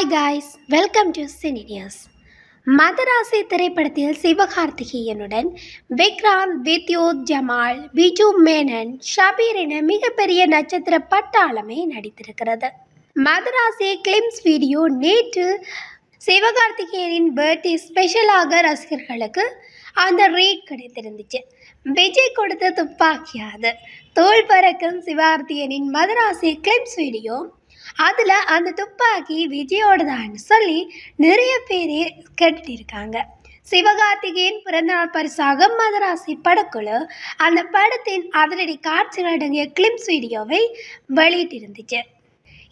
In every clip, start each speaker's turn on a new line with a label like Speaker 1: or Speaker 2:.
Speaker 1: Hi guys, welcome to cine news. Madharasi திரைப்படத்தில் சிவகார்த்திகேயனுடன் விக்ராந்த், வித்யுத் ஜமால், பிஜு மேனன், ஷபீர் என மிகப்பெரிய நட்சத்திர பட்டாளமே நடித்திருக்கிறது. மதராசி கிளிம்ஸ் வீடியோ நேற்று சிவகார்த்திகேயனின் பர்த்டே ஸ்பெஷலாக ரசிகர்களுக்கு அந்த ரீட் கிடைத்திருந்துச்சு. விஜய் கொடுத்த துப்பாக்கியாது தோல் பறக்கும் சிவகார்த்திகேயனின் மதராசி கிளிம்ஸ் வீடியோ. அதில் அந்த துப்பாக்கி விஜயோடதான்னு சொல்லி நிறைய பேர் கேட்டுருக்காங்க. சிவகார்த்திகேயன் பிறந்தநாள் பரிசாக மதராசி படக்குழு அந்த படத்தின் அதிரடி காட்சிகள் அடங்கிய கிளிம்ஸ் வீடியோவை வெளியிட்டிருந்துச்சு.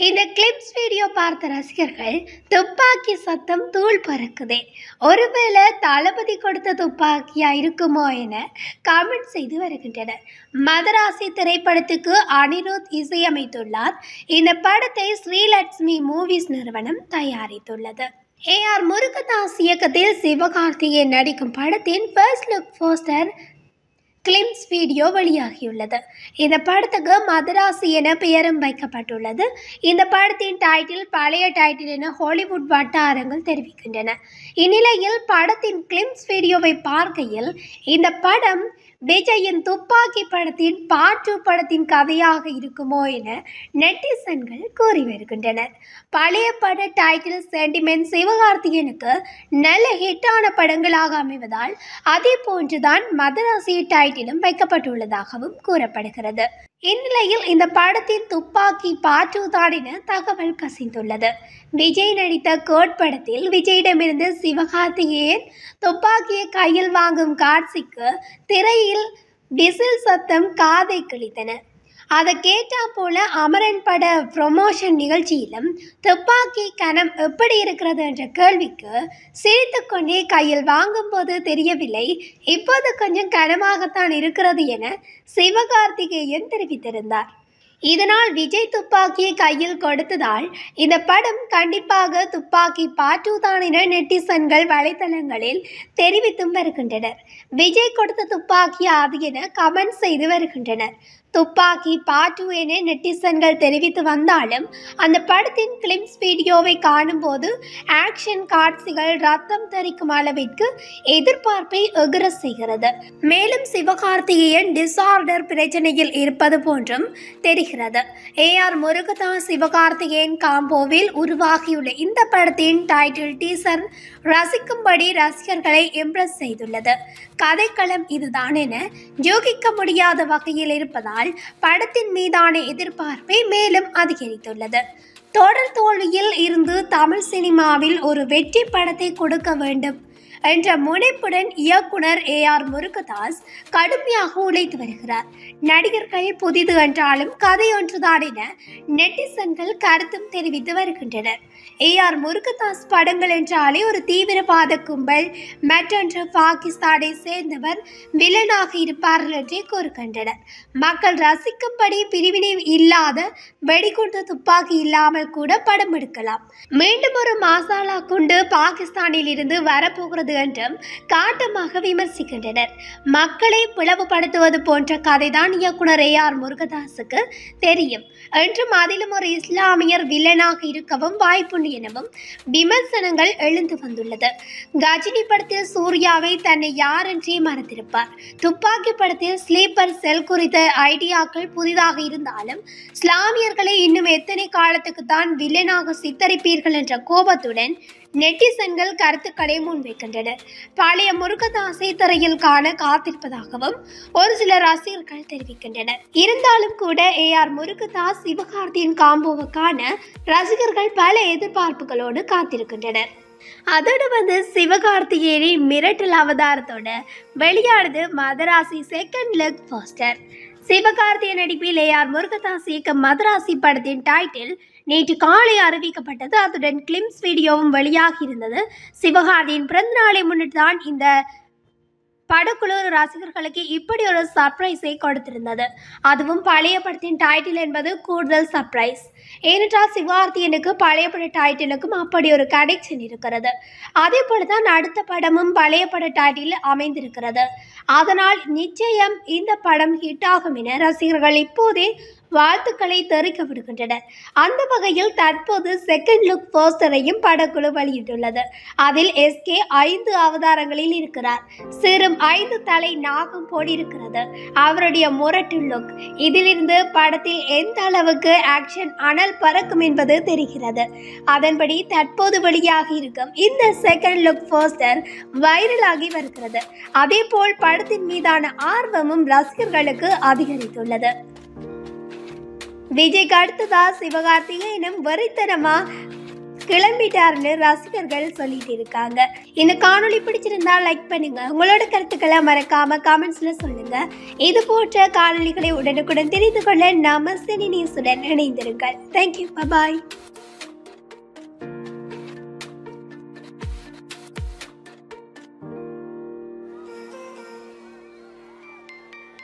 Speaker 1: இந்த கிளிப்ஸ் வீடியோ பார்த்த ரசிகர்கள் துப்பாக்கி சத்தம் தூள் பறக்குதே, ஒருவேளை தளபதி கொடுத்த துப்பாக்கியா இருக்குமோ என கமெண்ட் செய்து வருகின்றனர். மதராசி திரைப்படத்துக்கு அனிருத் இசையமைத்துள்ளார். இந்த படத்தை ஸ்ரீலட்சுமி மூவிஸ் நிறுவனம் தயாரித்துள்ளது. AR முருகதாஸ் இயக்கத்தில் சிவகார்த்திகேயன் நடிக்கும் படத்தின் first look poster glimpse video வெளியாகியுள்ளது. இந்த படத்துக்கு மதராசி என பெயரும் வைக்கப்பட்டுள்ளது. இந்த படத்தின் டைட்டில் பழைய டைட்டில் என ஹாலிவுட் வட்டாரங்கள் தெரிவிக்கின்றன. இந்நிலையில் படத்தின் கிளிம்ஸ் வீடியோவை பார்க்கையில் இந்த படம் விஜயின் துப்பாக்கி படத்தின் பார்ட் 2 படத்தின் கதையாக இருக்குமோ என நெட்டிசன்கள் கூறி வருகின்றனர். பழைய பட டைட்டில் சென்டிமெண்ட் சிவகார்த்திகேயனுக்கு நல்ல ஹிட்டான படங்களாக அமைவதால் அதே போன்றுதான் மதராசி டைட்டிலும் வைக்கப்பட்டுள்ளதாகவும் கூறப்படுகிறது. இந்நிலையில் இந்த படத்தின் துப்பாக்கி பார்ட் 2 தான் என தகவல் கசிந்துள்ளது. விஜய் நடித்த கோட் படத்தில் விஜயிடமிருந்து சிவகார்த்திகேயன் துப்பாக்கியை கையில் வாங்கும் காட்சிக்கு திரையில் விசில் சத்தம் காதை கிழித்தன. அதை கேட்டா போல அமரன் பட ப்ரொமோஷன் நிகழ்ச்சியிலும் துப்பாக்கி கனம் எப்படி இருக்கிறது என்ற கேள்விக்கு சிரித்துக்கொண்டே கையில் வாங்கும்போது தெரியவில்லை, இப்போது கொஞ்சம் கனமாகத்தான் இருக்கிறது என சிவகார்த்திகேயன் தெரிவித்திருந்தார். இதனால் விஜய் துப்பாக்கியை கையில் கொடுத்ததால் இந்த படம் கண்டிப்பாக துப்பாக்கி பார்ட் 2 தான் என நெட்டிசன்கள் வலைத்தளங்களில் தெரிவித்தும் வருகின்றனர். விஜய் கொடுத்த துப்பாக்கி அது என கமெண்ட் செய்து வருகின்றனர். துப்பாக்கி பார்ட் 2 என நெட்டிசன்கள் தெரிவித்து வந்தாலும் அந்த படத்தின் கிளிம்ஸ் வீடியோவை காணும்போது ஆக்ஷன் காட்சிகள் ரத்தம் தெரிக்கும் அளவிற்கு எதிர்பார்ப்பை எகிர செய்கிறது. மேலும் சிவகார்த்திகேயன் டிசார்டர் பிரச்சனையில் இருப்பது போன்றும் தெரிகிறது. AR முருகதாஸ் சிவகார்த்திகேயன் காம்போவில் உருவாகியுள்ள இந்த படத்தின் டைட்டில் டீசர் ரசிக்கும்படி ரசிகர்களை இம்ப்ரெஸ் செய்துள்ளது. கதைக்களம் இதுதான் என யூகிக்க முடியாத வகையில் இருப்பதால் படத்தின் மீதான எதிர்பார்ப்பை மேலும் அதிகரித்துள்ளது. தொடர் தோல்வியில் இருந்து தமிழ் சினிமாவில் ஒரு வெற்றி படத்தை கொடுக்க வேண்டும் என்ற முனைப்புடன் இயக்குனர் AR முருகதாஸ் கடுமையாக உழைத்து வருகிறார். நடிகர்கள் புதிது என்றாலும் கதை ஒன்றுதான் என நெட்டிசன்கள் கருத்தும் தெரிவித்து வருகின்றனர். AR முருகதாஸ் படங்கள் என்றாலே ஒரு தீவிரவாத கும்பல், மற்றொன்று பாகிஸ்தானை சேர்ந்தவர் வில்லனாக இருப்பார்கள் என்றே கூறுகின்றனர். மக்கள் ரசிக்கும்படி பிரிவினை இல்லாத வெடிகுண்டு துப்பாக்கி இல்லாமல் கூட படம் எடுக்கலாம். மீண்டும் ஒரு மசாலா குண்டு பாகிஸ்தானில் இருந்து வரப்போகிறது என்றும் காட்டமாக விமர்சிக்கின்றனர். மக்களை பிளவுபடுத்துவது போன்ற கதைதான் இயக்குனர் AR முருகதாஸுக்கு தெரியும் என்றும் அதிலும் ஒரு இஸ்லாமியர் வில்லனாக இருக்கவும் வாய்ப்புண்டு எனவும் விமர்சனங்கள் எழுந்து வந்துள்ளது. கஜினி படத்தில் சூர்யாவை தன்னை யார் என்றே மறந்திருப்பார். துப்பாக்கி படத்தில் ஸ்லீப்பர் செல் குறித்த ஐடியாக்கள் புதிதாக இருந்தாலும் இஸ்லாமியர்களை இன்னும் எத்தனை காலத்துக்கு தான் வில்லனாக சித்தரிப்பீர்கள் என்ற கோபத்துடன் நெட்டிசன்கள் கருத்துக்களை முன்வைக்கின்றனர். பழைய முருகதாஸை திரையில் காண காத்திருப்பதாகவும் ஒரு சில ரசிகர்கள் தெரிவிக்கின்றனர். இருந்தாலும் கூட AR முருகதாஸ் சிவகார்த்தியின் காம்போவுக்கான ரசிகர்கள் பல எதிர்பார்ப்புகளோடு காத்திருக்கின்றனர். அதோடு சிவகார்த்திகேயனின் மிரட்டல் அவதாரத்தோட வெளியானது Madrasi second look poster. Sivakarthikeyan நடிப்பில் AR முருகதாஸ் இயக்கம் மதராசி படத்தின் டைட்டில் நேற்று காலை அறிவிக்கப்பட்டது. அதுடன் கிளிம்ஸ் வீடியோவும் வெளியாகி இருந்தது. சிவகார்த்தியின் பிறந்த நாளை முன்னிட்டு தான் இந்த படக்குழு ரசிகர்களுக்கு இப்படி ஒரு சர்ப்ரைஸை கொடுத்திருந்தது. அதுவும் பழைய படத்தின் டைட்டில் என்பது கூடுதல் சர்ப்ரைஸ். ஏனென்றால் சிவகார்த்திகேயனுக்கு பழைய பட டைட்டிலுக்கும் அப்படி ஒரு கனெக்ஷன் இருக்கிறது. அதே போல தான் அடுத்த படமும் பழைய பட டைட்டில் அமைந்திருக்கிறது. அதனால் நிச்சயம் இந்த படம் ஹிட் ஆகும் என ரசிகர்கள் இப்போதே வாழ்த்துக்களை தெரிவிக்க விடுகின்றனர். அந்த வகையில் தற்போது செகண்ட் லுக் போஸ்டரையும் படக்குழு வெளியிட்டுள்ளது. அதில் SK 5 அவதாரங்களில் இருக்கிறார். சிறும் 5 தலை நாகம் போடியிருக்கிறது. அவருடைய முரட்டு லுக். இதிலிருந்து படத்தில் எந்த அளவுக்கு ஆக்ஷன் அனல் பறக்கும் என்பது தெரிகிறது. அதன்படி தற்போது வெளியாகி இருக்கும் இந்த செகண்ட் லுக் போஸ்டர் வைரலாகி வருகிறது. அதேபோல் படத்தின் மீதான ஆர்வமும் ரசிகர்களுக்கு அதிகரித்துள்ளது. விஜய்க்கு அடுத்ததா சிவகார்த்திகேயனும் வெறித்தனமா கிளம்பிட்டார்னு ரசிகர்கள் சொல்லிட்டு இருக்காங்க. இந்த காணொளி பிடிச்சிருந்தா லைக் பண்ணுங்க. உங்களோட கருத்துக்களை மறக்காம கமெண்ட்ஸ்ல சொல்லுங்க. இது போன்ற காணொளிகளை உடனுக்குடன் தெரிந்து கொள்ள நம்ம சினி நியூஸுடன் இணைந்திருங்கள். தேங்க்யூ. பாய்.